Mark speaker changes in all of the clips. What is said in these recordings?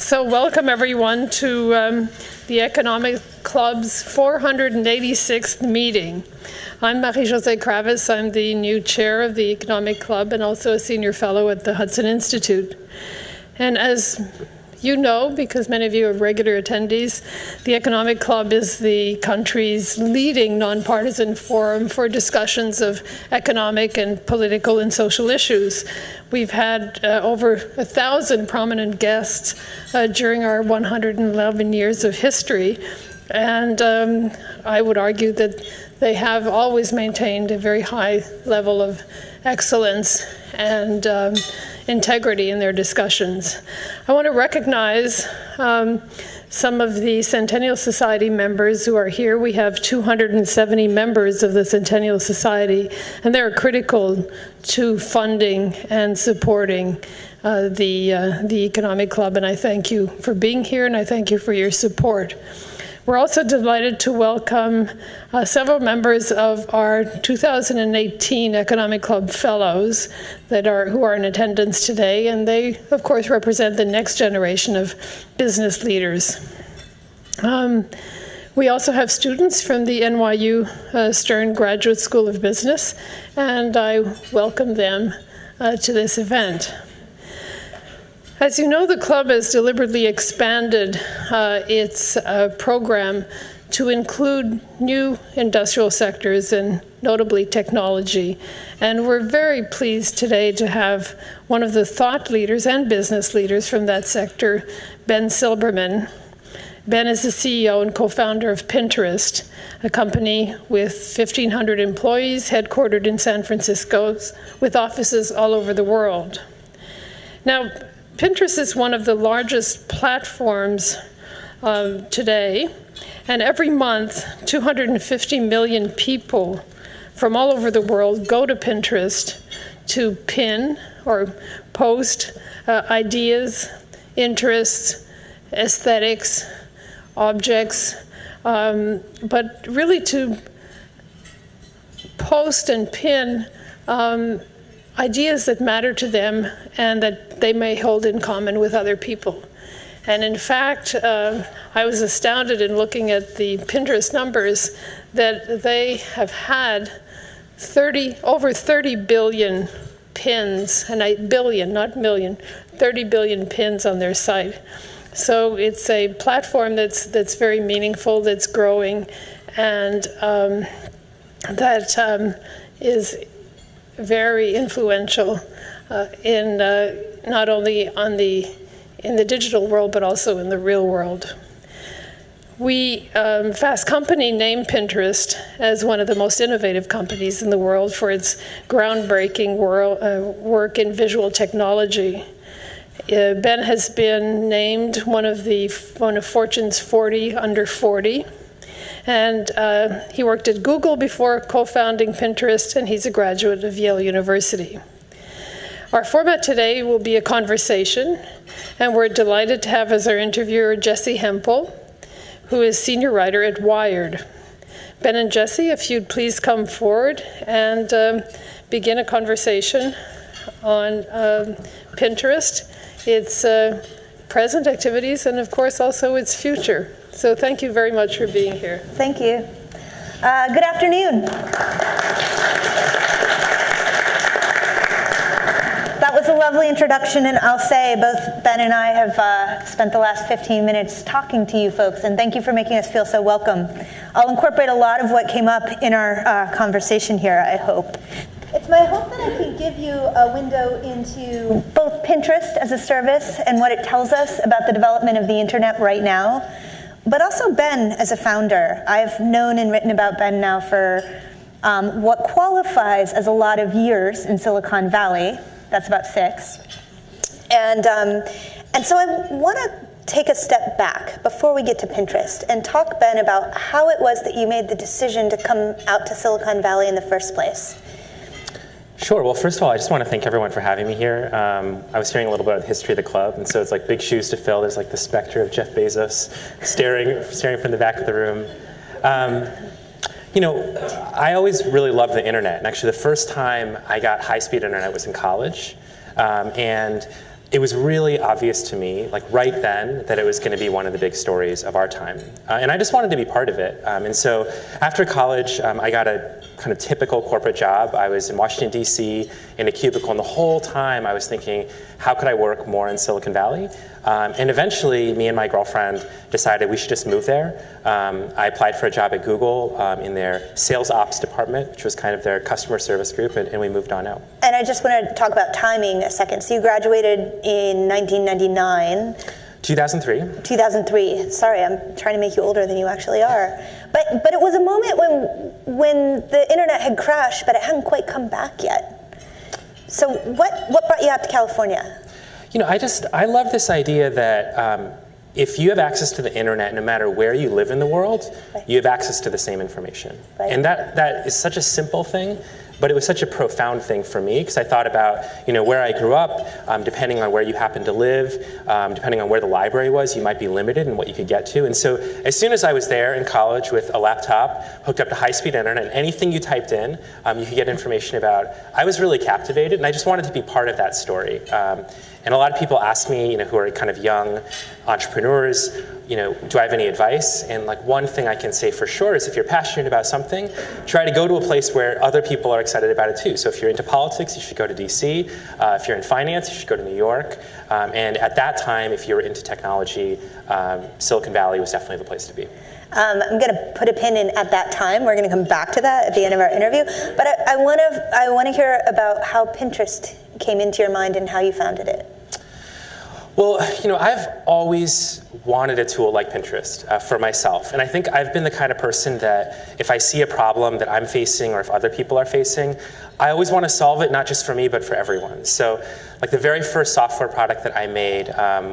Speaker 1: So welcome everyone to the Economic Club's 486th meeting. I'm Marie-Josée Kravis. I'm the new chair of the Economic Club and also a senior fellow at the Hudson Institute. And as you know, because many of you are regular attendees, the Economic Club is the country's leading nonpartisan forum for discussions of economic and political and social issues. We've had over 1,000 prominent guests during our 111 years of history, and I would argue that they have always maintained a very high level of excellence and integrity in their discussions. I want to recognize some of the Centennial Society members who are here. We have 270 members of the Centennial Society, and they're critical to funding and supporting the Economic Club, and I thank you for being here, and I thank you for your support. We're also delighted to welcome several members of our 2018 Economic Club Fellows who are in attendance today, and they, of course, represent the next generation of business leaders. We also have students from the NYU Stern Graduate School of Business, and I welcome them to this event. As you know, the club has deliberately expanded its program to include new industrial sectors and notably technology. And we're very pleased today to have one of the thought leaders and business leaders from that sector, B Silbermann. Ben is the CEO and co-founder of Pinterest, a company with 1,500 employees headquartered in San Francisco with offices all over the world. Now, Pinterest is one of the largest platforms today, and every month 250 million people from all over the world go to Pinterest to pin or post ideas, interests, aesthetics, objects, but really to post and pin ideas that matter to them and that they may hold in common with other people. And in fact, I was astounded in looking at the Pinterest numbers that they have had over 30 billion pins, and billion, not million, 30 billion pins on their site. So it's a platform that's very meaningful, that's growing, and that is very influential in not only in the digital world, but also in the real world. Fast Company named Pinterest as one of the most innovative companies in the world for its groundbreaking work in visual technology. Ben has been named one of Fortune's 40 under 40. And he worked at Google before co-founding Pinterest, and he's a graduate of Yale University. Our format today will be a conversation, and we're delighted to have as our interviewer Jesse Hempel, who is senior writer at Wired. Ben and Jesse, if you'd please come forward and begin a conversation on Pinterest, its present activities, and of course also its future. So thank you very much for being here.
Speaker 2: Thank you. Good afternoon. That was a lovely introduction, and I'll say both Ben and I have spent the last 15 minutes talking to you folks, and thank you for making us feel so welcome. I'll incorporate a lot of what came up in our conversation here, I hope. It's my hope that I can give you a window into both Pinterest as a service and what it tells us about the development of the internet right now, but also Ben as a founder. I've known and written about Ben now for what qualifies as a lot of years in Silicon Valley. That's about 6. And so I want to take a step back before we get to Pinterest and talk, Ben, about how it was that you made the decision to come out to Silicon Valley in the first place.
Speaker 3: Sure. Well, first of all, I just want to thank everyone for having me here. I was hearing a little bit of the history of the club, and so it's like big shoes to fill. There's like the specter of Jeff Bezos staring from the back of the room. You know, I always really loved the internet, and actually the first time I got high-speed internet was in college, and it was really obvious to me, like right then, that it was going to be one of the big stories of our time. And I just wanted to be part of it. And so after college, I got a kind of typical corporate job. I was in Washington, D.C. in a cubicle, and the whole time I was thinking, how could I work more in Silicon Valley? And eventually, me and my girlfriend decided we should just move there. I applied for a job at Google in their sales ops department, which was kind of their customer service group, and we moved on out.
Speaker 2: And I just want to talk about timing a second. So you graduated in 1999.
Speaker 3: 2003.
Speaker 2: 2003. Sorry, I'm trying to make you older than you actually are. But it was a moment when the internet had crashed, but it hadn't quite come back yet. So what brought you out to California?
Speaker 3: You know, I love this idea that if you have access to the internet, no matter where you live in the world,
Speaker 2: right,
Speaker 3: you have access to the same information.
Speaker 2: Right.
Speaker 3: And that is such a simple thing, but it was such a profound thing for me, because I thought about, you know, where I grew up, depending on where you happen to live, depending on where the library was, you might be limited in what you could get to. And so as soon as I was there in college with a laptop hooked up to high-speed internet, and anything you typed in, you could get information about, I was really captivated, and I just wanted to be part of that story. And a lot of people ask me, you know, who are kind of young entrepreneurs, you know, do I have any advice? And like one thing I can say for sure is if you're passionate about something, try to go to a place where other people are excited about it too. So if you're into politics, you should go to DC. If you're in finance, you should go to New York. And at that time, if you were into technology, Silicon Valley was definitely the place to be.
Speaker 2: I'm going to put a pin in at that time. We're going to come back to that at the end of our interview. But I want to hear about how Pinterest came into your mind and how you founded it.
Speaker 3: Well, you know, I've always wanted a tool like Pinterest for myself. And I think I've been the kind of person that if I see a problem that I'm facing or if other people are facing, I always want to solve it, not just for me, but for everyone. So like the very first software product that I made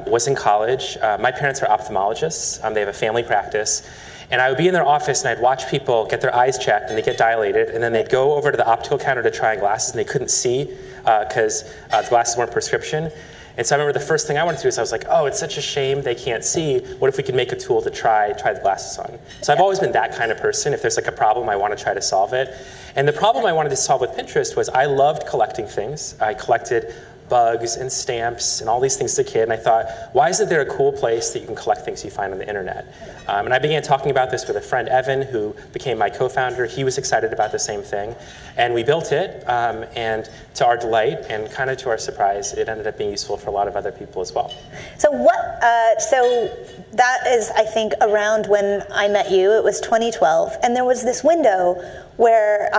Speaker 3: was in college. My parents are ophthalmologists. They have a family practice. And I would be in their office and I'd watch people get their eyes checked and they get dilated, and then they'd go over to the optical counter to try on glasses and they couldn't see because the glasses weren't prescription. And so I remember the first thing I wanted to do is I was like, oh, it's such a shame they can't see. What if we could make a tool to try the glasses on? So I've always been that kind of person. If there's like a problem, I want to try to solve it. And the problem I wanted to solve with Pinterest was I loved collecting things. I collected bugs and stamps and all these things as a kid, and I thought, why isn't there a cool place that you can collect things you find on the internet? And I began talking about this with a friend, Evan, who became my co-founder. He was excited about the same thing, and we built it, and to our delight and kind of to our surprise, it ended up being useful for a lot of other people as well.
Speaker 2: So so that is, I think, around when I met you. It was 2012, and there was this window where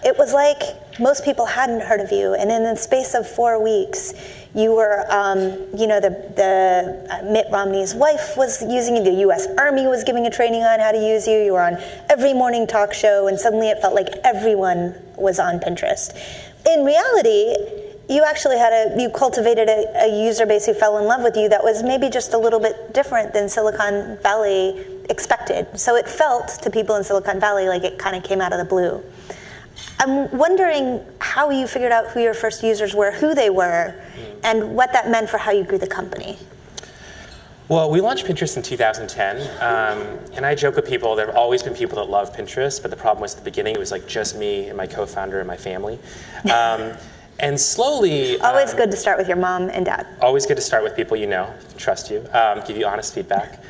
Speaker 2: it was like most people hadn't heard of you, and in the space of 4 weeks, you were, the Mitt Romney's wife was using you, the U.S. Army was giving a training on how to use you, you were on every morning talk show, and suddenly it felt like everyone was on Pinterest. In reality, you actually you cultivated a user base who fell in love with you that was maybe just a little bit different than Silicon Valley expected. So it felt to people in Silicon Valley like it kind of came out of the blue. I'm wondering how you figured out who your first users were, who they were, and what that meant for how you grew the company.
Speaker 3: Well, we launched Pinterest in 2010, and I joke with people, there have always been people that love Pinterest, but the problem was at the beginning, it was like just me and my co-founder and my family. And slowly...
Speaker 2: Always good to start with your mom and dad.
Speaker 3: Always good to start with people you know, trust you, give you honest feedback.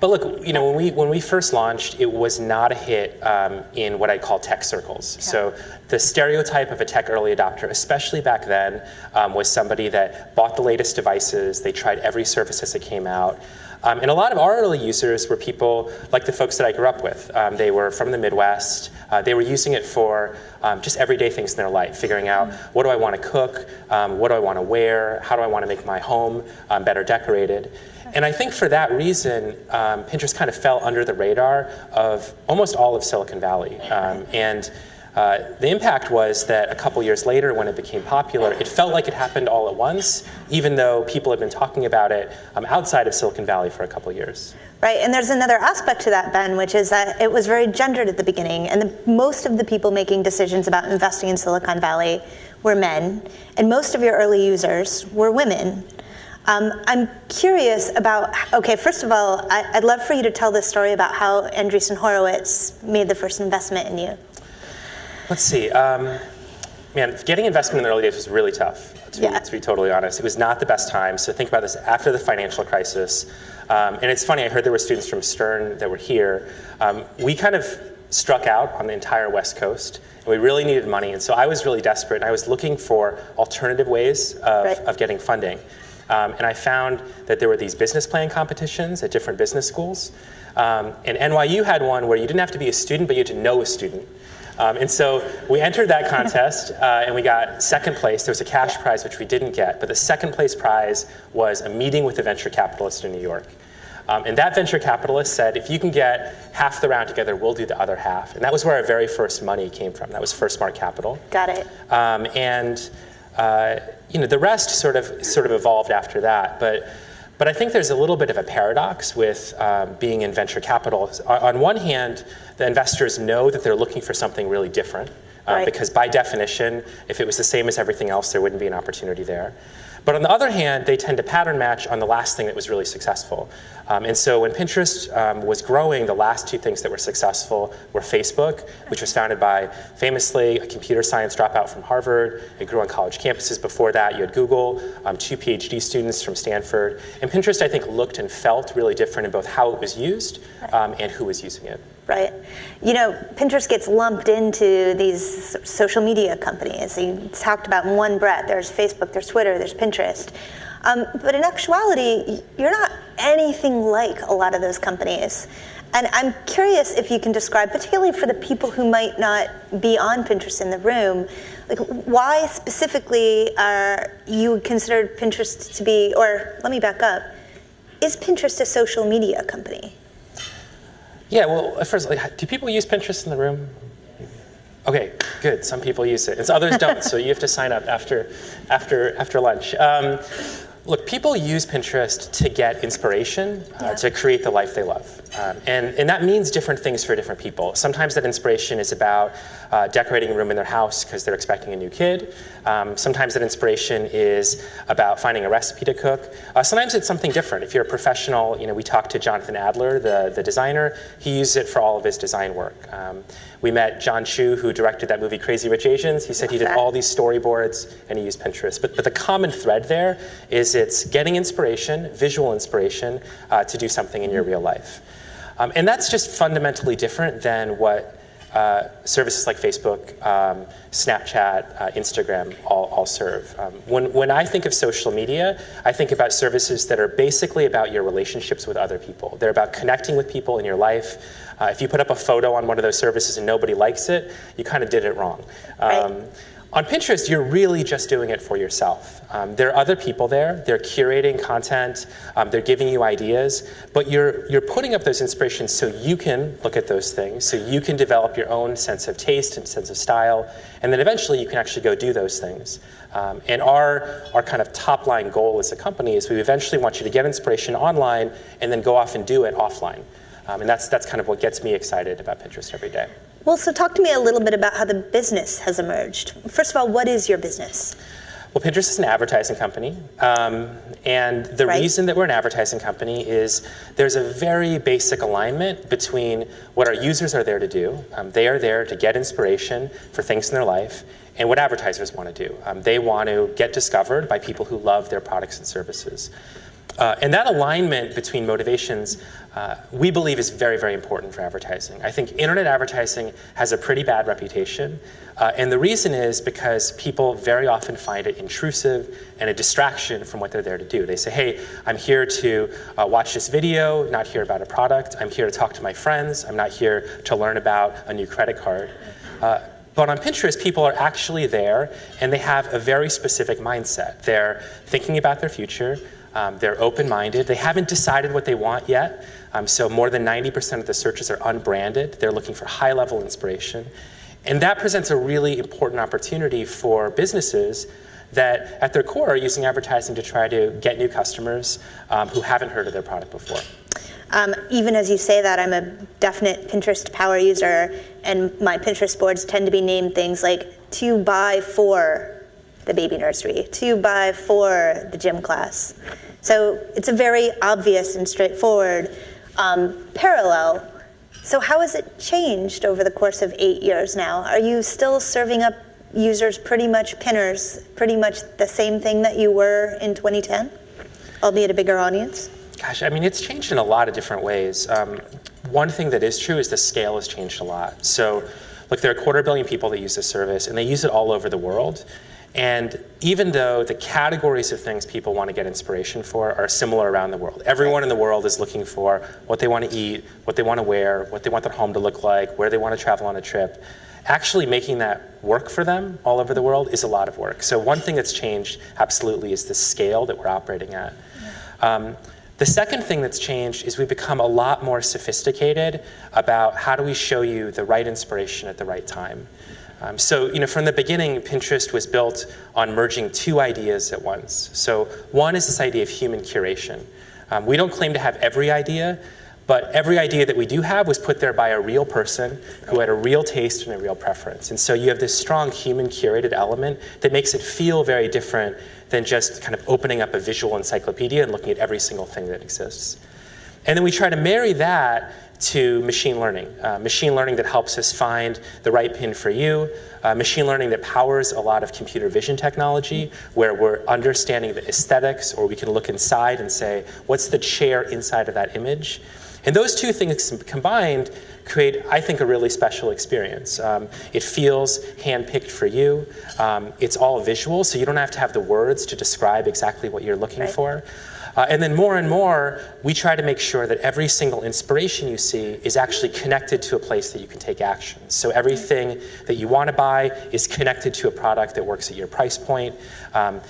Speaker 3: But look, you know, when we first launched, it was not a hit in what I call tech circles. Yeah. So the stereotype of a tech early adopter, especially back then, was somebody that bought the latest devices, they tried every service as it came out. And a lot of our early users were people like the folks that I grew up with. They were from the Midwest. They were using it for just everyday things in their life, figuring out what do I want to cook, what do I want to wear, how do I want to make my home better decorated. And I think for that reason, Pinterest kind of fell under the radar of almost all of Silicon Valley. The impact was that a couple years later, when it became popular, it felt like it happened all at once, even though people had been talking about it outside of Silicon Valley for a couple years.
Speaker 2: Right, and there's another aspect to that, Ben, which is that it was very gendered at the beginning, and most of the people making decisions about investing in Silicon Valley were men, and most of your early users were women. I'm curious about, okay, first of all, I'd love for you to tell this story about how Andreessen Horowitz made the first investment in you.
Speaker 3: Let's see. Man, getting investment in the early days was really tough, to be totally honest. It was not the best time. So think about this after the financial crisis. And it's funny, I heard there were students from Stern that were here. We kind of struck out on the entire West Coast, and we really needed money. And so I was really desperate, and I was looking for alternative ways of getting funding. And I found that there were these business plan competitions at different business schools. And NYU had one where you didn't have to be a student, but you had to know a student. And so we entered that contest, and we got second place. There was a cash prize, which we didn't get, but the second place prize was a meeting with a venture capitalist in New York. And that venture capitalist said, if you can get half the round together, we'll do the other half. And that was where our very first money came from. That was First Smart Capital.
Speaker 2: Got it.
Speaker 3: The rest sort of evolved after that. But I think there's a little bit of a paradox with being in venture capital. On one hand, the investors know that they're looking for something really different, because by definition, if it was the same as everything else, there wouldn't be an opportunity there. But on the other hand, they tend to pattern match on the last thing that was really successful. And so when Pinterest was growing, the last two things that were successful were Facebook, which was founded by, famously, a computer science dropout from Harvard. It grew on college campuses. Before that, you had Google, two PhD students from Stanford. And Pinterest, I think, looked and felt really different in both how it was used and who was using it.
Speaker 2: Right. You know, Pinterest gets lumped into these social media companies. You talked about in one breath. There's Facebook, there's Twitter, there's Pinterest. But in actuality, you're not anything like a lot of those companies. And I'm curious if you can describe, particularly for the people who might not be on Pinterest in the room, like why specifically are you considered Pinterest to be, or let me back up, is Pinterest a social media company?
Speaker 3: Yeah, well, first, do people use Pinterest in the room? Okay, good. Some people use it, and others don't. So you have to sign up after lunch. Look, people use Pinterest to get inspiration, to create the life they love. And that means different things for different people. Sometimes that inspiration is about decorating a room in their house because they're expecting a new kid. Sometimes that inspiration is about finding a recipe to cook. Sometimes it's something different. If you're a professional, we talked to Jonathan Adler, the designer. He uses it for all of his design work. We met John Chu, who directed that movie Crazy Rich Asians. He said he did all these storyboards and he used Pinterest. But the common thread there is it's getting inspiration, visual inspiration, to do something in your real life. And that's just fundamentally different than what services like Facebook, Snapchat, Instagram all serve. When I think of social media, I think about services that are basically about your relationships with other people. They're about connecting with people in your life. If you put up a photo on one of those services and nobody likes it, you kind of did it wrong. Right. On Pinterest, you're really just doing it for yourself. There are other people there. They're curating content. They're giving you ideas. But you're putting up those inspirations so you can look at those things, so you can develop your own sense of taste and sense of style. And then eventually you can actually go do those things. And our kind of top line goal as a company is we eventually want you to get inspiration online and then go off and do it offline. And that's kind of what gets me excited about Pinterest every day.
Speaker 2: Well, so talk to me a little bit about how the business has emerged. First of all, what is your business?
Speaker 3: Well, Pinterest is an advertising company. And the reason that we're an advertising company is there's a very basic alignment between what our users are there to do. They are there to get inspiration for things in their life, and what advertisers want to do. They want to get discovered by people who love their products and services. And that alignment between motivations, we believe is very, very important for advertising. I think internet advertising has a pretty bad reputation. And the reason is because people very often find it intrusive and a distraction from what they're there to do. They say, hey, I'm here to watch this video, not hear about a product. I'm here to talk to my friends. I'm not here to learn about a new credit card. But on Pinterest, people are actually there, and they have a very specific mindset. They're thinking about their future. They're open-minded. They haven't decided what they want yet. So more than 90% of the searches are unbranded. They're looking for high-level inspiration. And that presents a really important opportunity for businesses that, at their core, are using advertising to try to get new customers who haven't heard of their product before.
Speaker 2: Even as you say that, I'm a definite Pinterest power user, and my Pinterest boards tend to be named things like to buy for the baby nursery, to buy for the gym class. So it's a very obvious and straightforward parallel. So how has it changed over the course of 8 years now? Are you still serving up users pretty much pinners, pretty much the same thing that you were in 2010, albeit a bigger audience?
Speaker 3: Gosh, I mean, it's changed in a lot of different ways. One thing that is true is the scale has changed a lot. So, look, there are 250 million people that use this service, and they use it all over the world. And even though the categories of things people want to get inspiration for are similar around the world, everyone in the world is looking for what they want to eat, what they want to wear, what they want their home to look like, where they want to travel on a trip. Actually making that work for them all over the world is a lot of work. So one thing that's changed absolutely is the scale that we're operating at. The second thing that's changed is we've become a lot more sophisticated about how do we show you the right inspiration at the right time. So, from the beginning, Pinterest was built on merging two ideas at once. So one is this idea of human curation. We don't claim to have every idea, but every idea that we do have was put there by a real person who had a real taste and a real preference. And so you have this strong human curated element that makes it feel very different than just kind of opening up a visual encyclopedia and looking at every single thing that exists. And then we try to marry that to machine learning that helps us find the right pin for you, machine learning that powers a lot of computer vision technology, where we're understanding the aesthetics, or we can look inside and say, what's the chair inside of that image? And those two things combined create, I think, a really special experience. It feels handpicked for you. It's all visual, so you don't have to have the words to describe exactly what you're looking for. And then more and more, we try to make sure that every single inspiration you see is actually connected to a place that you can take action. So everything that you want to buy is connected to a product that works at your price point.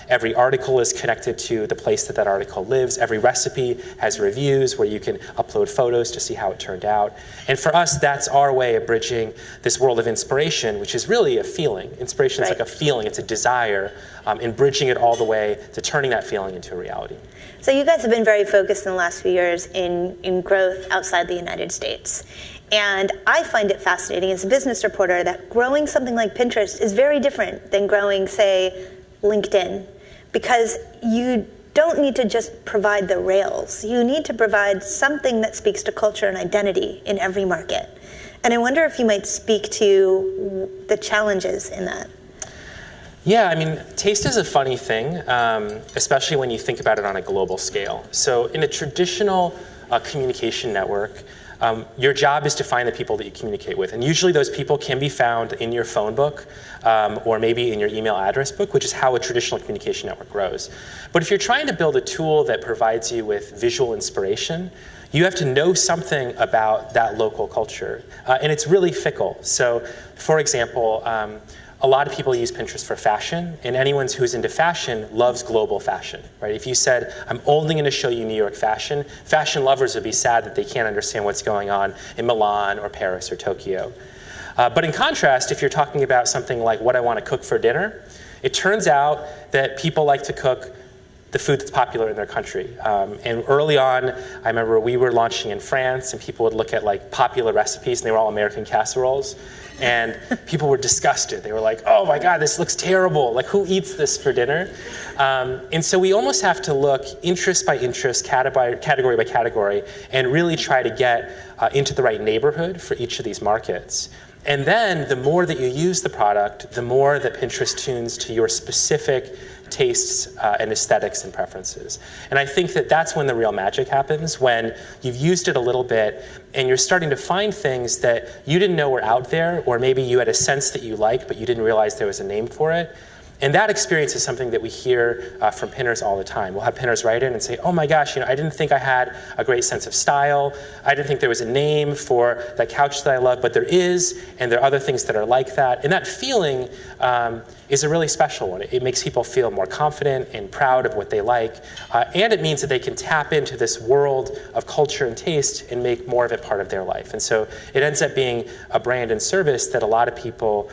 Speaker 3: Every article is connected to the place that that article lives. Every recipe has reviews where you can upload photos to see how it turned out. And for us, that's our way of bridging this world of inspiration, which is really a feeling. Inspiration is like a feeling, it's a desire, and bridging it all the way to turning that feeling into a reality.
Speaker 2: So you guys have been very focused in the last few years in growth outside the United States. And I find it fascinating as a business reporter that growing something like Pinterest is very different than growing, say, LinkedIn, because you don't need to just provide the rails. You need to provide something that speaks to culture and identity in every market. And I wonder if you might speak to the challenges in that.
Speaker 3: Yeah, I mean, taste is a funny thing, especially when you think about it on a global scale. So in a traditional communication network, your job is to find the people that you communicate with. And usually those people can be found in your phone book or maybe in your email address book, which is how a traditional communication network grows. But if you're trying to build a tool that provides you with visual inspiration, you have to know something about that local culture. And it's really fickle. So, for example, a lot of people use Pinterest for fashion, and anyone who's into fashion loves global fashion, right? If you said, I'm only going to show you New York fashion, fashion lovers would be sad that they can't understand what's going on in Milan or Paris or Tokyo. But in contrast, if you're talking about something like what I want to cook for dinner, it turns out that people like to cook the food that's popular in their country. And early on, I remember we were launching in France, and people would look at like popular recipes, and they were all American casseroles. And people were disgusted. They were like, oh my God, this looks terrible. Like, who eats this for dinner? And so we almost have to look interest by interest, category by category, and really try to get into the right neighborhood for each of these markets. And then the more that you use the product, the more that Pinterest tunes to your specific tastes and aesthetics and preferences. And I think that that's when the real magic happens, when you've used it a little bit and you're starting to find things that you didn't know were out there, or maybe you had a sense that you liked, but you didn't realize there was a name for it. And that experience is something that we hear from pinners all the time. We'll have pinners write in and say, oh my gosh, I didn't think I had a great sense of style. I didn't think there was a name for that couch that I love, but there is, and there are other things that are like that. And that feeling is a really special one. It makes people feel more confident and proud of what they like. And it means that they can tap into this world of culture and taste and make more of it part of their life. And so it ends up being a brand and service that a lot of people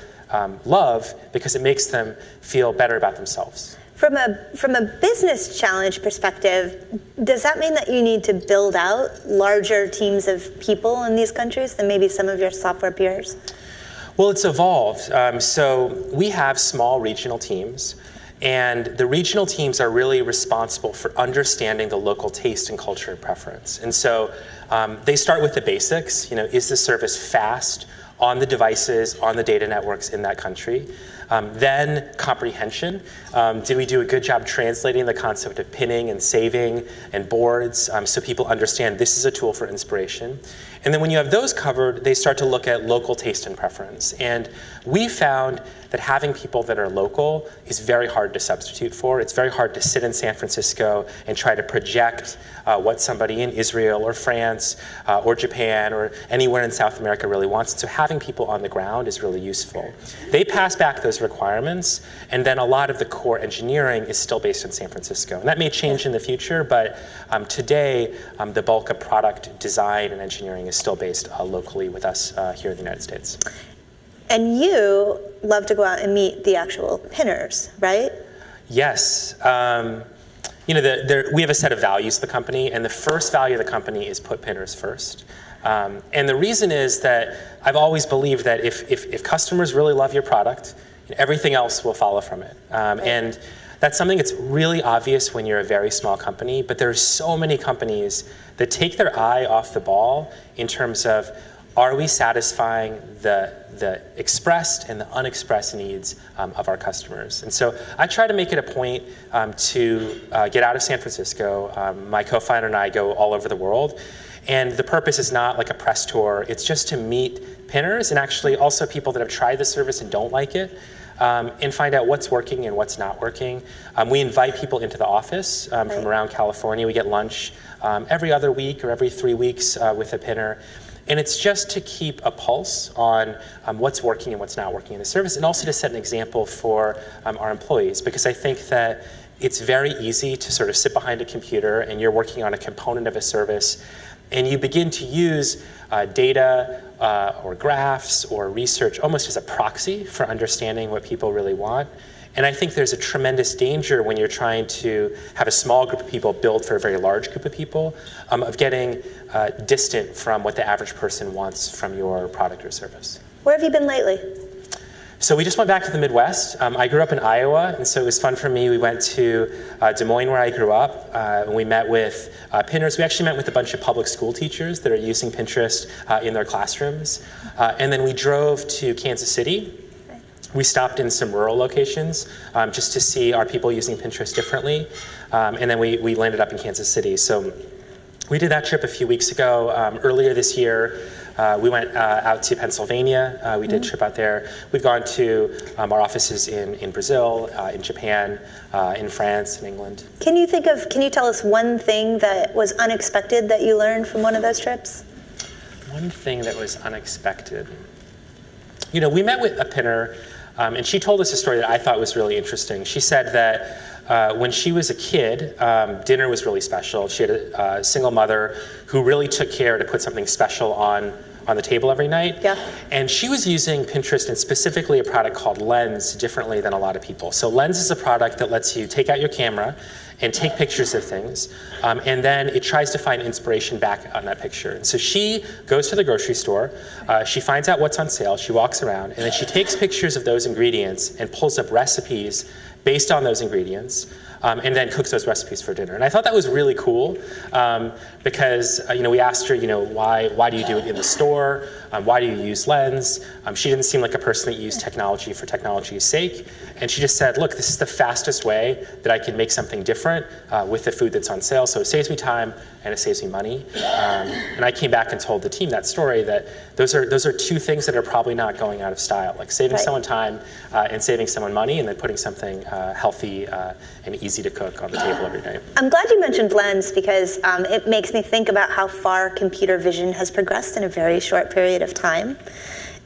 Speaker 3: love, because it makes them feel better about themselves.
Speaker 2: From a business challenge perspective, does that mean that you need to build out larger teams of people in these countries than maybe some of your software peers?
Speaker 3: Well, it's evolved. So we have small regional teams, and the regional teams are really responsible for understanding the local taste and culture and preference. And so they start with the basics. Is the service fast on the devices, on the data networks in that country? Then comprehension. Did we do a good job translating the concept of pinning and saving and boards so people understand this is a tool for inspiration? And then when you have those covered, they start to look at local taste and preference. And we found that having people that are local is very hard to substitute for. It's very hard to sit in San Francisco and try to project what somebody in Israel or France or Japan or anywhere in South America really wants. So having people on the ground is really useful. They pass back those requirements, and then a lot of the core engineering is still based in San Francisco. And that may change in the future, but today the bulk of product design and engineering is still based locally with us here in the United States.
Speaker 2: And you love to go out and meet the actual pinners, right?
Speaker 3: Yes. We have a set of values of the company, and the first value of the company is put pinners first. And the reason is that I've always believed that if customers really love your product, everything else will follow from it. And that's something that's really obvious when you're a very small company, but there are so many companies that take their eye off the ball in terms of, are we satisfying the expressed and the unexpressed needs of our customers? And so I try to make it a point to get out of San Francisco. My co-founder and I go all over the world. And the purpose is not like a press tour. It's just to meet pinners and actually also people that have tried the service and don't like it. And find out what's working and what's not working. We invite people into the office from around California. We get lunch every other week or every 3 weeks with a pinner. And it's just to keep a pulse on what's working and what's not working in the service, and also to set an example for our employees, because I think that it's very easy to sort of sit behind a computer and you're working on a component of a service, and you begin to use data or graphs or research almost as a proxy for understanding what people really want. And I think there's a tremendous danger when you're trying to have a small group of people build for a very large group of people of getting distant from what the average person wants from your product or service.
Speaker 2: Where have you been lately?
Speaker 3: So we just went back to the Midwest. I grew up in Iowa, and so it was fun for me. We went to Des Moines, where I grew up, and we met with pinners. We actually met with a bunch of public school teachers that are using Pinterest in their classrooms. And then we drove to Kansas City. We stopped in some rural locations just to see, are people using Pinterest differently? And then we landed up in Kansas City. So we did that trip a few weeks ago. Earlier this year, we went out to Pennsylvania. We did a trip out there. We've gone to our offices in Brazil, in Japan, in France, in England.
Speaker 2: Can you tell us one thing that was unexpected that you learned from one of those trips?
Speaker 3: One thing that was unexpected. We met with a pinner, and she told us a story that I thought was really interesting. She said that when she was a kid, dinner was really special. She had a single mother who really took care to put something special on the table every night. Yeah. And she was using Pinterest, and specifically a product called Lens, differently than a lot of people. So Lens is a product that lets you take out your camera and take pictures of things, and then it tries to find inspiration back on that picture. And so she goes to the grocery store, she finds out what's on sale, she walks around, and then she takes pictures of those ingredients and pulls up recipes based on those ingredients, and then cooks those recipes for dinner. And I thought that was really cool because we asked her, why do you do it in the store? Why do you use Lens? She didn't seem like a person that used technology for technology's sake. And she just said, look, this is the fastest way that I can make something different with the food that's on sale. So it saves me time and it saves me money. And I came back and told the team that story, that those are two things that are probably not going out of style, like saving someone time and saving someone money, and then putting something healthy and easy to cook on the table every day.
Speaker 2: I'm glad you mentioned Lens because it makes me think about how far computer vision has progressed in a very short period of time.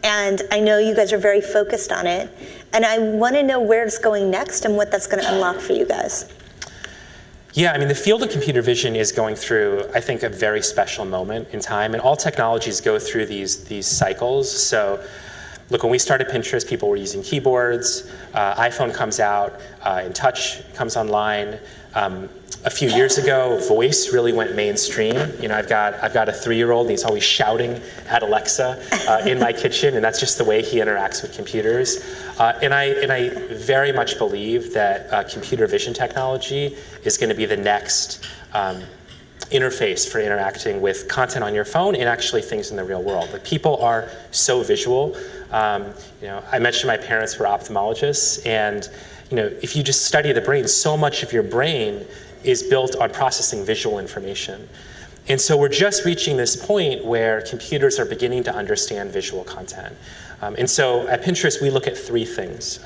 Speaker 2: And I know you guys are very focused on it. And I want to know where it's going next and what that's going to unlock for you guys.
Speaker 3: Yeah, the field of computer vision is going through, I think, a very special moment in time. And all technologies go through these cycles. So look, when we started Pinterest, people were using keyboards. iPhone comes out, and touch comes online. A few years ago, voice really went mainstream. I've got a 3-year-old, and he's always shouting at Alexa in my kitchen, and that's just the way he interacts with computers. And I very much believe that computer vision technology is going to be the next interface for interacting with content on your phone and actually things in the real world. Like, people are so visual. I mentioned my parents were ophthalmologists, and if you just study the brain, so much of your brain is built on processing visual information. And so we're just reaching this point where computers are beginning to understand visual content. And so at Pinterest, we look at three things.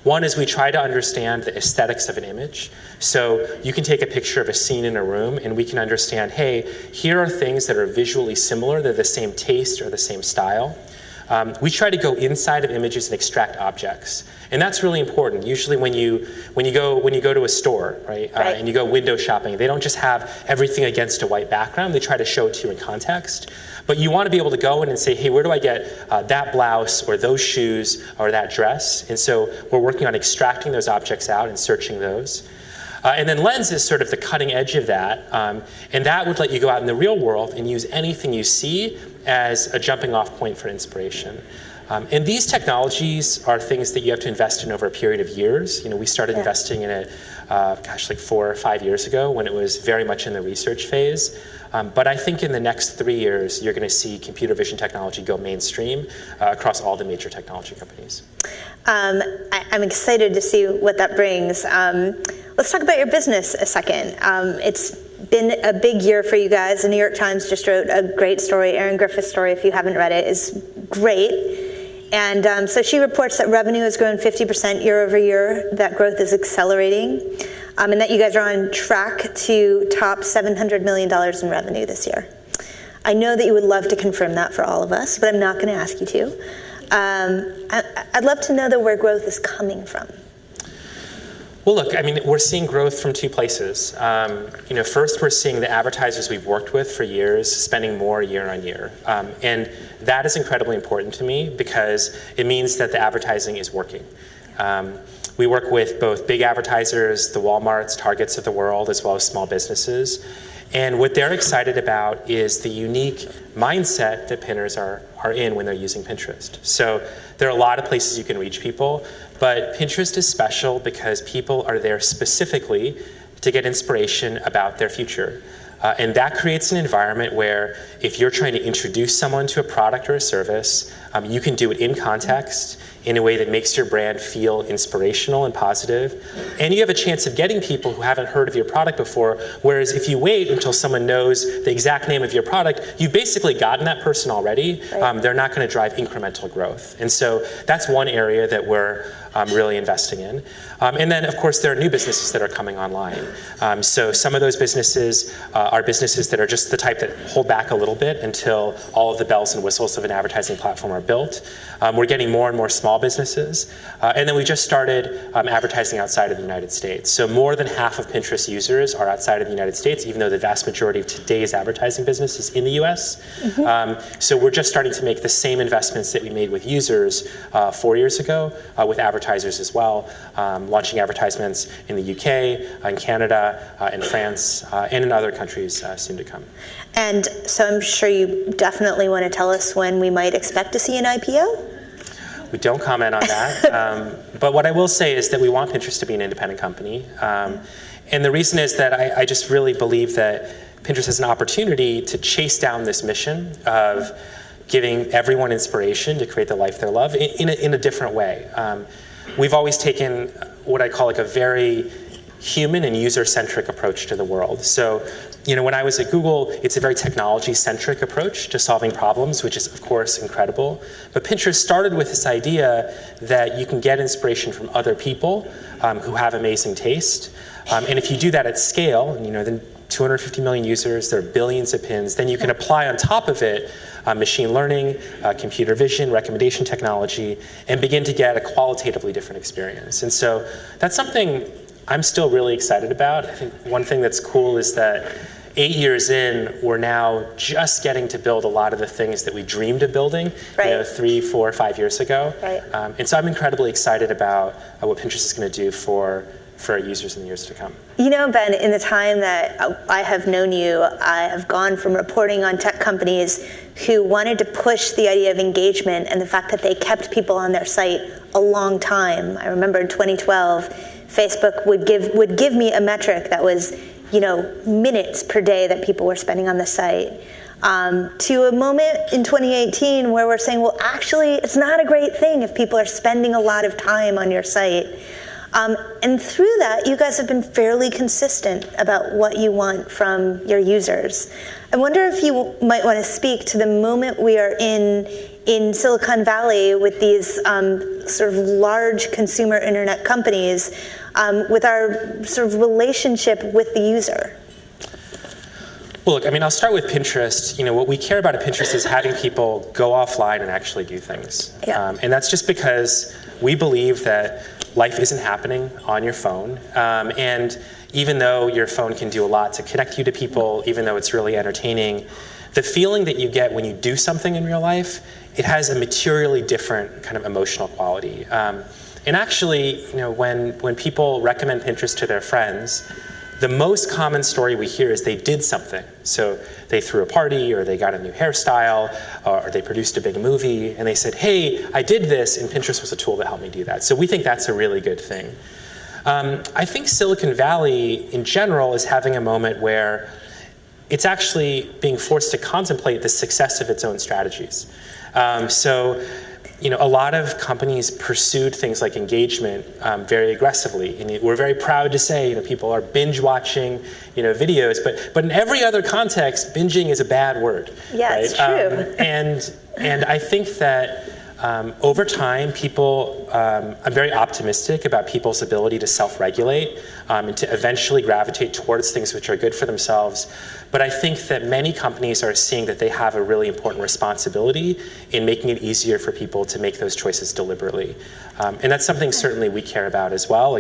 Speaker 3: One is we try to understand the aesthetics of an image. So you can take a picture of a scene in a room, and we can understand, hey, here are things that are visually similar, they're the same taste or the same style. We try to go inside of images and extract objects, and that's really important. Usually, when you go to a store, right, and you go window shopping, they don't just have everything against a white background. They try to show it to you in context. But you want to be able to go in and say, hey, where do I get that blouse or those shoes or that dress? And so we're working on extracting those objects out and searching those. And then Lens is sort of the cutting edge of that, and that would let you go out in the real world and use anything you see as a jumping off point for inspiration. And these technologies are things that you have to invest in over a period of years. We started investing in it, like 4 or 5 years ago, when it was very much in the research phase. But I think in the next 3 years, you're going to see computer vision technology go mainstream across all the major technology companies.
Speaker 2: I'm excited to see what that brings. Let's talk about your business a second. It's been a big year for you guys. The New York Times just wrote a great story. Erin Griffith's story, if you haven't read it, is great. And so she reports that revenue has grown 50% year over year. That growth is accelerating. And that you guys are on track to top $700 million in revenue this year. I know that you would love to confirm that for all of us, but I'm not going to ask you to. I'd love to know, though, where growth is coming from.
Speaker 3: Well, look, we're seeing growth from two places. First, we're seeing the advertisers we've worked with for years spending more year on year. And that is incredibly important to me because it means that the advertising is working. We work with both big advertisers, the Walmarts, Targets of the world, as well as small businesses. And what they're excited about is the unique mindset that Pinners are in when they're using Pinterest. So there are a lot of places you can reach people, but Pinterest is special because people are there specifically to get inspiration about their future. And that creates an environment where if you're trying to introduce someone to a product or a service, you can do it in context, in a way that makes your brand feel inspirational and positive. And you have a chance of getting people who haven't heard of your product before, whereas if you wait until someone knows the exact name of your product, you've basically gotten that person already. Right. They're not going to drive incremental growth. And so that's one area that we're really investing in. And then, of course, there are new businesses that are coming online. So some of those businesses are businesses that are just the type that hold back a little bit until all of the bells and whistles of an advertising platform are built. We're getting more and more small businesses. And then we just started advertising outside of the United States. So more than half of Pinterest users are outside of the United States, even though the vast majority of today's advertising business is in the US. Mm-hmm. So we're just starting to make the same investments that we made with users 4 years ago with advertisers as well, launching advertisements in the UK, in Canada, in France, and in other countries soon to come.
Speaker 2: And so I'm sure you definitely want to tell us when we might expect to see an IPO?
Speaker 3: We don't comment on that. But what I will say is that we want Pinterest to be an independent company. And the reason is that I just really believe that Pinterest has an opportunity to chase down this mission of giving everyone inspiration to create the life they love in a different way. We've always taken what I call like a very human and user-centric approach to the world. So, when I was at Google, it's a very technology-centric approach to solving problems, which is, of course, incredible. But Pinterest started with this idea that you can get inspiration from other people who have amazing taste. And if you do that at scale, then 250 million users, there are billions of pins, then you can apply on top of it machine learning, computer vision, recommendation technology, and begin to get a qualitatively different experience. And so that's something I'm still really excited about. I think one thing that's cool is that 8 years in, we're now just getting to build a lot of the things that we dreamed of building 3, 4, 5 years ago. Right. And so I'm incredibly excited about what Pinterest is going to do for our users in the years to come.
Speaker 2: Ben, in the time that I have known you, I have gone from reporting on tech companies who wanted to push the idea of engagement and the fact that they kept people on their site a long time. I remember in 2012, Facebook would give me a metric that was minutes per day that people were spending on the site, to a moment in 2018 where we're saying, well, actually, it's not a great thing if people are spending a lot of time on your site. And through that, you guys have been fairly consistent about what you want from your users. I wonder if you might want to speak to the moment we are in Silicon Valley with these sort of large consumer internet companies, with our sort of relationship with the user.
Speaker 3: Well, look, I'll start with Pinterest. What we care about at Pinterest is having people go offline and actually do things.
Speaker 2: Yeah.
Speaker 3: And that's just because we believe that life isn't happening on your phone. And even though your phone can do a lot to connect you to people, even though it's really entertaining, the feeling that you get when you do something in real life, it has a materially different kind of emotional quality. And actually, when people recommend Pinterest to their friends, the most common story we hear is they did something. So they threw a party, or they got a new hairstyle, or they produced a big movie, and they said, hey, I did this, and Pinterest was a tool that helped me do that. So we think that's a really good thing. I think Silicon Valley, in general, is having a moment where it's actually being forced to contemplate the success of its own strategies. A lot of companies pursued things like engagement very aggressively, and we're very proud to say, people are binge watching, videos. But in every other context, binging is a bad word.
Speaker 2: Yeah,
Speaker 3: right?
Speaker 2: It's true.
Speaker 3: And I think that over time, I'm very optimistic about people's ability to self-regulate and to eventually gravitate towards things which are good for themselves. But I think that many companies are seeing that they have a really important responsibility in making it easier for people to make those choices deliberately. And that's something certainly we care about as well.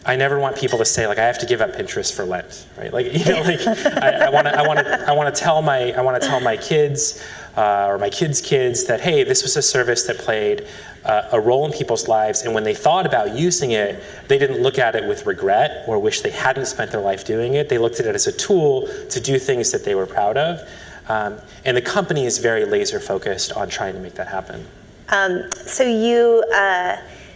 Speaker 3: I never want people to say, I have to give up Pinterest for Lent, right? I want to tell my kids or my kids' kids that, hey, this was a service that played a role in people's lives, and when they thought about using it, they didn't look at it with regret or wish they hadn't spent their life doing it. They looked at it as a tool to do things that they were proud of. And the company is very laser focused on trying to make that happen.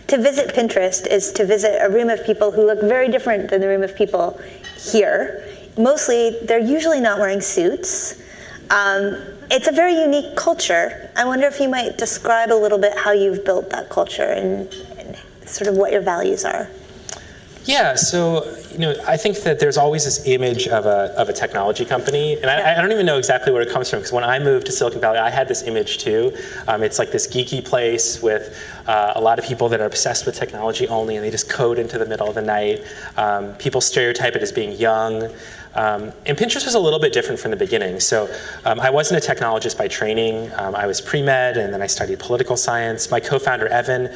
Speaker 2: To visit Pinterest is to visit a room of people who look very different than the room of people here. Mostly, they're usually not wearing suits. It's a very unique culture. I wonder if you might describe a little bit how you've built that culture and sort of what your values are.
Speaker 3: Yeah, so I think that there's always this image of a technology company, and I don't even know exactly where it comes from, because when I moved to Silicon Valley, I had this image too. It's like this geeky place with a lot of people that are obsessed with technology only, and they just code into the middle of the night. People stereotype it as being young. And Pinterest was a little bit different from the beginning. So I wasn't a technologist by training. I was pre-med, and then I studied political science. My co-founder, Evan,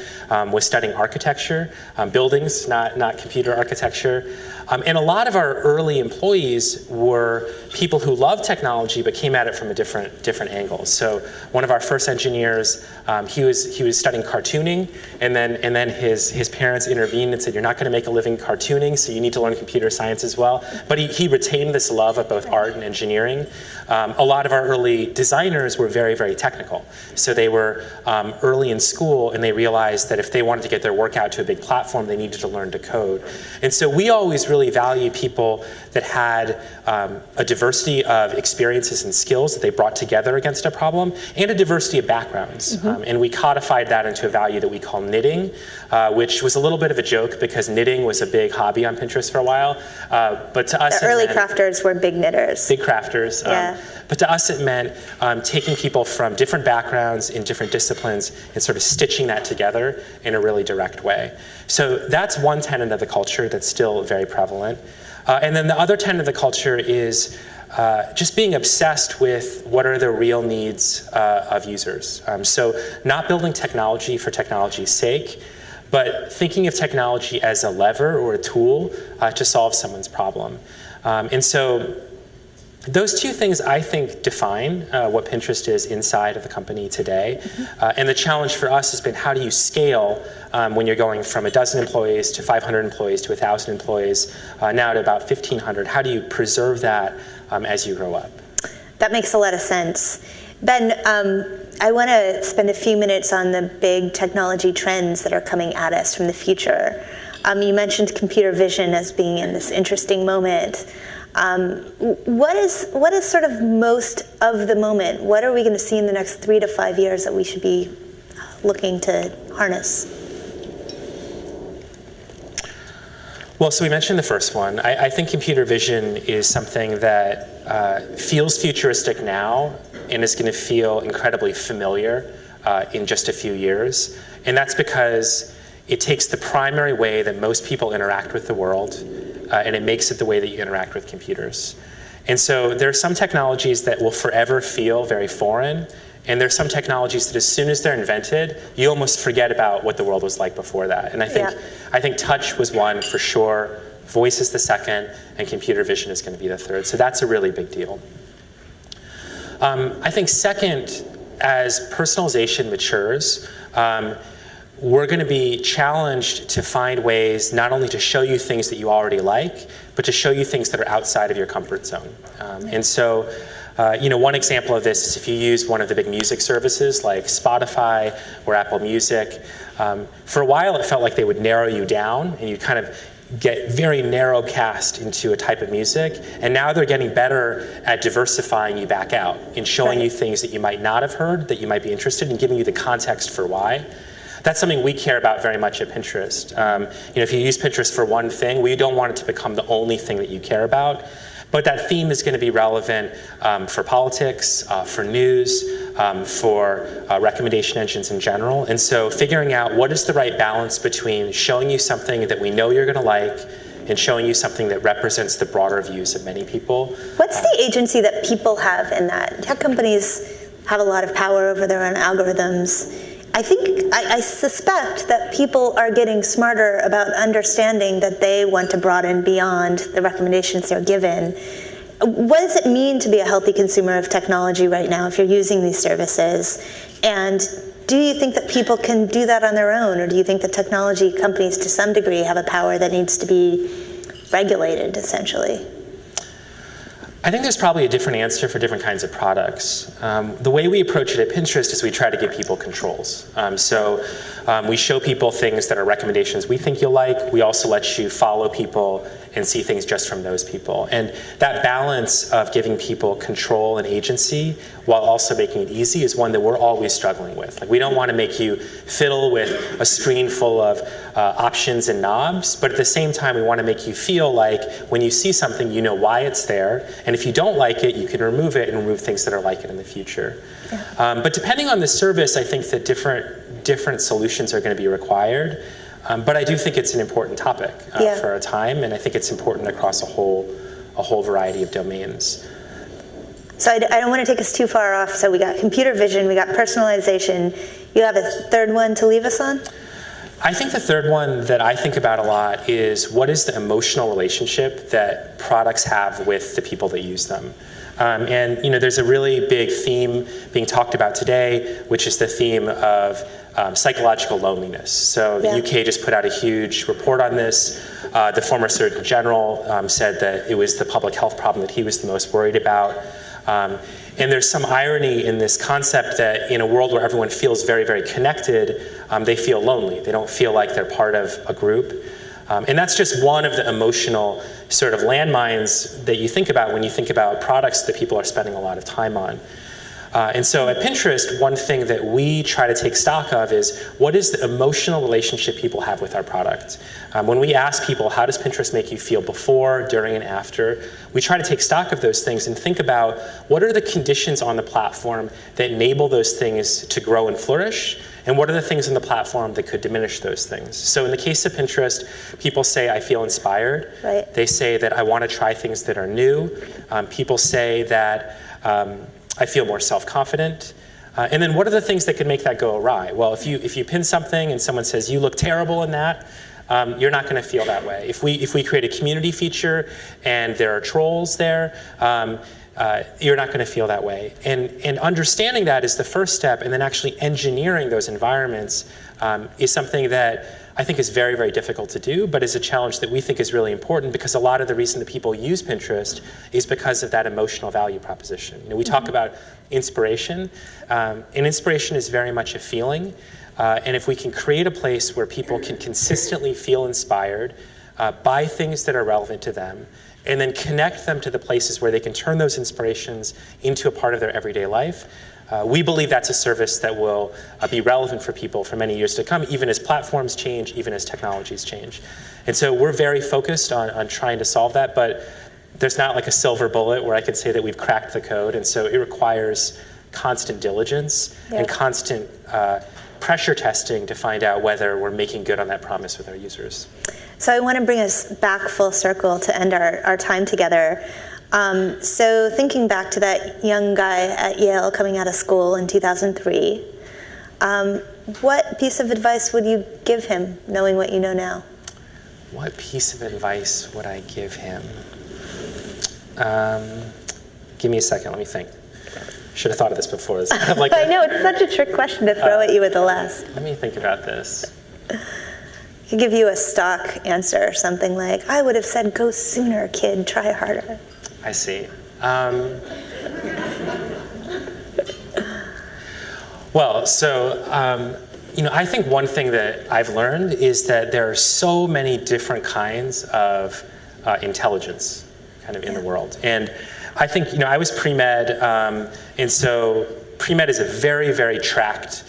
Speaker 3: was studying architecture, buildings, not computer architecture. And a lot of our early employees were people who loved technology but came at it from a different angle. So one of our first engineers, he was studying cartooning, and then his parents intervened and said, you're not going to make a living cartooning, so you need to learn computer science as well. But he retained this love of both art and engineering. A lot of our early designers were very, very technical. So they were early in school, and they realized that if they wanted to get their work out to a big platform, they needed to learn to code. And so we always really valued people that had a diversity of experiences and skills that they brought together against a problem, and a diversity of backgrounds. Mm-hmm. And we codified that into a value that we call knitting, which was a little bit of a joke because knitting was a big hobby on Pinterest for a while. But to us,
Speaker 2: the early crafters were big knitters.
Speaker 3: Big crafters.
Speaker 2: Yeah.
Speaker 3: But to us, it meant taking people from different backgrounds in different disciplines and sort of stitching that together in a really direct way. So that's one tenet of the culture that's still very prevalent. And then the other tenet of the culture is just being obsessed with what are the real needs of users. So not building technology for technology's sake, but thinking of technology as a lever or a tool to solve someone's problem. And so those two things, I think, define what Pinterest is inside of the company today. Mm-hmm. And the challenge for us has been, how do you scale when you're going from 12 employees to 500 employees to 1,000 employees, now to about 1,500? How do you preserve that as you grow up?
Speaker 2: That makes a lot of sense. Ben, I want to spend a few minutes on the big technology trends that are coming at us from the future. You mentioned computer vision as being in this interesting moment. What is sort of most of the moment? What are we going to see in the next 3 to 5 years that we should be looking to harness?
Speaker 3: Well, so we mentioned the first one. I think computer vision is something that feels futuristic now and is going to feel incredibly familiar in just a few years. And that's because it takes the primary way that most people interact with the world, and it makes it the way that you interact with computers. And so there are some technologies that will forever feel very foreign, and there's some technologies that as soon as they're invented, you almost forget about what the world was like before that. And I think touch was one for sure, voice is the second, and computer vision is going to be the third. So that's a really big deal. I think second, as personalization matures, we're going to be challenged to find ways not only to show you things that you already like, but to show you things that are outside of your comfort zone. And so, one example of this is if you use one of the big music services like Spotify or Apple Music. For a while, it felt like they would narrow you down, and you kind of get very narrow cast into a type of music. And now they're getting better at diversifying you back out and showing you things that you might not have heard, that you might be interested in, giving you the context for why. That's something we care about very much at Pinterest. If you use Pinterest for one thing, we don't want it to become the only thing that you care about. But that theme is going to be relevant for politics, for news, for recommendation engines in general. And so figuring out what is the right balance between showing you something that we know you're going to like and showing you something that represents the broader views of many people.
Speaker 2: What's the agency that people have in that? Tech companies have a lot of power over their own algorithms. I suspect that people are getting smarter about understanding that they want to broaden beyond the recommendations they're given. What does it mean to be a healthy consumer of technology right now if you're using these services? And do you think that people can do that on their own, or do you think that technology companies to some degree have a power that needs to be regulated, essentially?
Speaker 3: I think there's probably a different answer for different kinds of products. The way we approach it at Pinterest is we try to give people controls. We show people things that are recommendations we think you'll like. We also let you follow people and see things just from those people. And that balance of giving people control and agency while also making it easy is one that we're always struggling with. Like, we don't want to make you fiddle with a screen full of options and knobs, but at the same time we want to make you feel like when you see something, you know why it's there, and if you don't like it, you can remove it and remove things that are like it in the future. Yeah. But depending on the service, I think that different solutions are going to be required. But I do think it's an important topic for our time, and I think it's important across a whole variety of domains.
Speaker 2: So I don't want to take us too far off. So we got computer vision, we got personalization. You have a third one to leave us on?
Speaker 3: I think the third one that I think about a lot is what is the emotional relationship that products have with the people that use them. There's a really big theme being talked about today, which is the theme of psychological loneliness. So the UK just put out a huge report on this. The former Surgeon General said that it was the public health problem that he was the most worried about. And there's some irony in this concept that in a world where everyone feels very, very connected, they feel lonely. They don't feel like they're part of a group. And that's just one of the emotional sort of landmines that you think about when you think about products that people are spending a lot of time on. And so at Pinterest, one thing that we try to take stock of is what is the emotional relationship people have with our product. When we ask people, how does Pinterest make you feel before, during, and after, we try to take stock of those things and think about what are the conditions on the platform that enable those things to grow and flourish, and what are the things on the platform that could diminish those things. So in the case of Pinterest, people say, I feel inspired. Right. They say that I want to try things that are new. People say that I feel more self-confident. And then what are the things that could make that go awry? Well, if you pin something and someone says, you look terrible in that, you're not going to feel that way. If we create a community feature and there are trolls there, you're not going to feel that way. And understanding that is the first step, and then actually engineering those environments is something that I think is very, very difficult to do, but is a challenge that we think is really important because a lot of the reason that people use Pinterest is because of that emotional value proposition. We talk about inspiration, and inspiration is very much a feeling. And if we can create a place where people can consistently feel inspired by things that are relevant to them, and then connect them to the places where they can turn those inspirations into a part of their everyday life, we believe that's a service that will be relevant for people for many years to come, even as platforms change, even as technologies change. And so we're very focused on trying to solve that, but there's not like a silver bullet where I could say that we've cracked the code. And so it requires constant diligence and constant pressure testing to find out whether we're making good on that promise with our users.
Speaker 2: So I want to bring us back full circle to end our time together. So thinking back to that young guy at Yale coming out of school in 2003, what piece of advice would you give him, knowing what you know now?
Speaker 3: What piece of advice would I give him? Give me a second, let me think. Should have thought of this before. It's kind of like
Speaker 2: I know, it's such a trick question to throw at you at the last.
Speaker 3: Let me think about this.
Speaker 2: I could give you a stock answer, something like, I would have said, go sooner, kid, try harder.
Speaker 3: I see. Well, so, I think one thing that I've learned is that there are so many different kinds of intelligence kind of in the world. And I think, I was pre-med, and so pre-med is a very, very tracked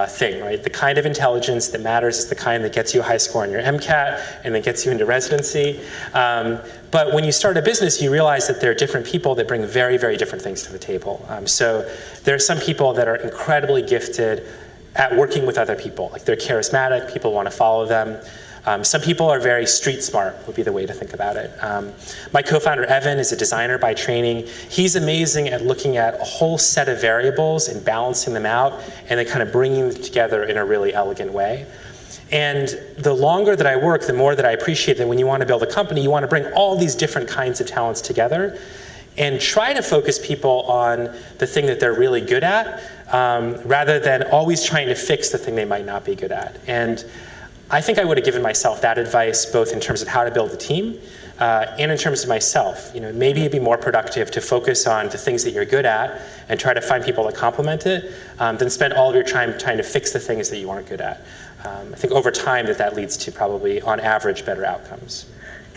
Speaker 3: thing, right? The kind of intelligence that matters is the kind that gets you a high score on your MCAT and then gets you into residency. But when you start a business, you realize that there are different people that bring very, very different things to the table. So there are some people that are incredibly gifted at working with other people. Like they're charismatic, people want to follow them. Some people are very street smart, would be the way to think about it. My co-founder, Evan, is a designer by training. He's amazing at looking at a whole set of variables and balancing them out and then kind of bringing them together in a really elegant way. And the longer that I work, the more that I appreciate that when you want to build a company, you want to bring all these different kinds of talents together and try to focus people on the thing that they're really good at, rather than always trying to fix the thing they might not be good at. And I think I would have given myself that advice both in terms of how to build a team and in terms of myself. Maybe it'd be more productive to focus on the things that you're good at and try to find people that complement it than spend all of your time trying to fix the things that you aren't good at. I think over time that leads to probably, on average, better outcomes.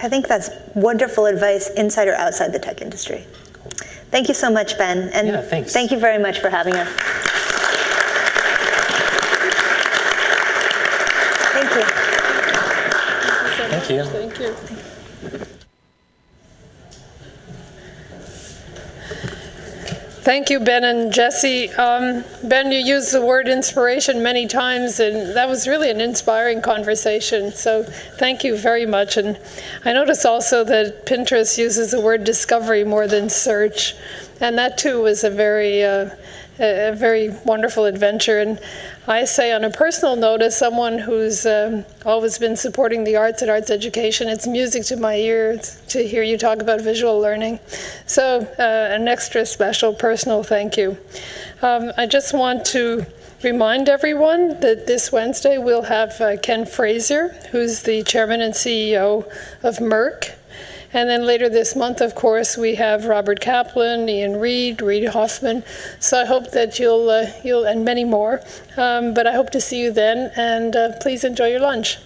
Speaker 2: I think that's wonderful advice inside or outside the tech industry.
Speaker 3: Cool.
Speaker 2: Thank you so much, Ben. And
Speaker 3: yeah, thanks.
Speaker 2: Thank you very much for having us. Thank you.
Speaker 3: Thank you.
Speaker 1: Thank you. Thank you, Ben and Jesse. Ben, you used the word inspiration many times, and that was really an inspiring conversation. So thank you very much. And I noticed also that Pinterest uses the word discovery more than search, and that too was a very wonderful adventure. And I say on a personal note, as someone who's always been supporting the arts and arts education, it's music to my ears to hear you talk about visual learning. So an extra special personal thank you. I just want to remind everyone that this Wednesday we'll have Ken Fraser, who's the chairman and CEO of Merck. And then later this month, of course, we have Robert Kaplan, Ian Reed, Reid Hoffman. So I hope that you'll and many more. But I hope to see you then, and please enjoy your lunch.